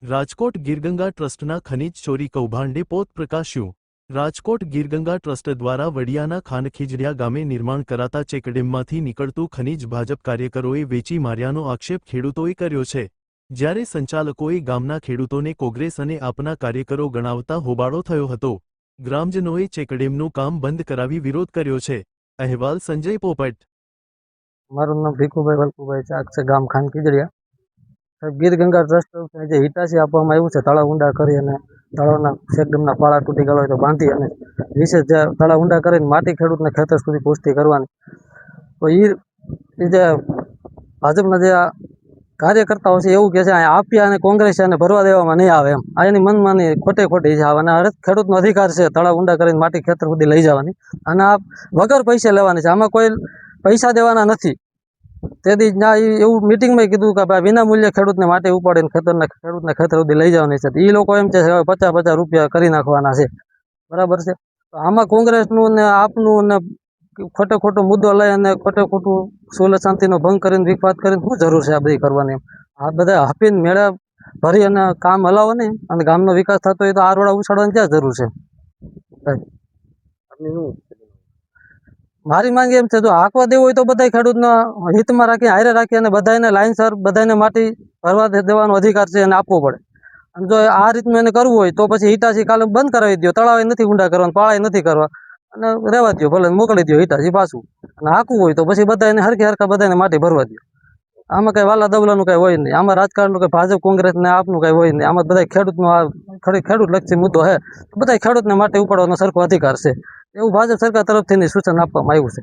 રાજકોટ ગીરગંગા ટ્રસ્ટના ખનીજ ચોરી કૌભાંડે પોત પ્રકાશ્યું। રાજકોટ ગીરગંગા ટ્રસ્ટ દ્વારા વડિયાના ખાનખીજડીયા ગામે નિર્માણ કરાતા ચેકડેમમાંથી નીકળતું ખનીજ ભાજપ કાર્યકરોએ વેચી માર્યાનો આક્ષેપ ખેડૂતોએ કર્યો છે। જ્યારે સંચાલકોએ ગામના ખેડૂતોને કોંગ્રેસ અને આપના કાર્યકરો ગણાવતા હોબાળો થયો હતો। ગ્રામજનોએ ચેકડેમનું કામ બંધ કરાવી વિરોધ કર્યો છે। અહેવાલ સંજય પોપટ। મારું નામ ભીખુભાઈ વલ્કુભાઈ ચાક છે, ગામ ખાનખીજડીયા। ગીરગંગા ટ્રસ્ટ તરફથી જે હિતાશી આપવામાં આવ્યું છે તળાવ ઊંડા કરી અને તળાવના ચેકડેમના પાળા તૂટી ગયેલા હોય તો બાંધી અને વિશેષ જે તળાવ ઊંડા કરીને માટી ખેડૂતને ખેતર સુધી પુષ્ટિ કરવાની, તો એ જે ભાજપના જે કાર્યકર્તાઓ છે એવું કહે છે અહીંયા આપ્યા અને કોંગ્રેસ અને ભરવા દેવામાં નહીં આવે એમ। આ એની મનમાની ખોટી છે અને ખેડૂતનો અધિકાર છે તળાવ ઊંડા કરીને માટી ખેતર સુધી લઈ જવાની અને આ વગર પૈસે લેવાની છે, આમાં કોઈ પૈસા દેવાના નથી। તેથી ના એવું મિટિંગમાં કીધું કે ભાઈ વિના મૂલ્યે ખેડૂતને માટી ઉપાડીને ખેડૂતને ખેતર સુધી લઈ જવાની છે। એ લોકો એમ છે કે 50-50 રૂપિયા કરી નાખવાના છે, બરાબર છે। તો આમાં કોંગ્રેસનું ને આપનું ને ખોટો મુદ્દો લઈ અને ખોટું સુલભ શાંતિનો ભંગ કરીને વિવાદ કરીને શું જરૂર છે આ બધી કરવાની? આ બધા આપીને મેળા ભરી અને કામ હલાવો નહીં અને ગામનો વિકાસ થતો હોય તો આ રોડા ઉછાળવાની ક્યાં જરૂર છે? મારી માંગ એમ છે, જો હાંકવા દેવું હોય તો બધા ખેડૂતના હિતમાં રાખી હારે રાખી અને બધાને લાઈનસર બધાને માટી ભરવા દેવાનો અધિકાર છે અને આપવો પડે। અને જો આ રીતનું એને કરવું હોય તો પછી હિતાશી કાલે બંધ કરાવી દો, તળાવે નથી ઊંડા કરવા, પાળાય નથી કરવા અને રહેવા દો, ભલે મોકલી દો હિતાશી પાછું। અને હાંકવું હોય તો પછી બધાને હરખા બધાને માટી ભરવા દો। આમાં કઈ વાલા દવલાનું કઈ હોય નહીં, આમાં રાજકારણનું કઈ ભાજપ કોંગ્રેસ ને આપનું કઈ હોય નહીં, આમાં બધા ખેડૂતનો આ ખેડૂત લક્ષી મુદ્દો છે, બધા ખેડૂતને માટી ઉપાડવાનો સરખો અધિકાર છે એવું ભાજપ સરકાર તરફથી સૂચન આપવામાં આવ્યું છે।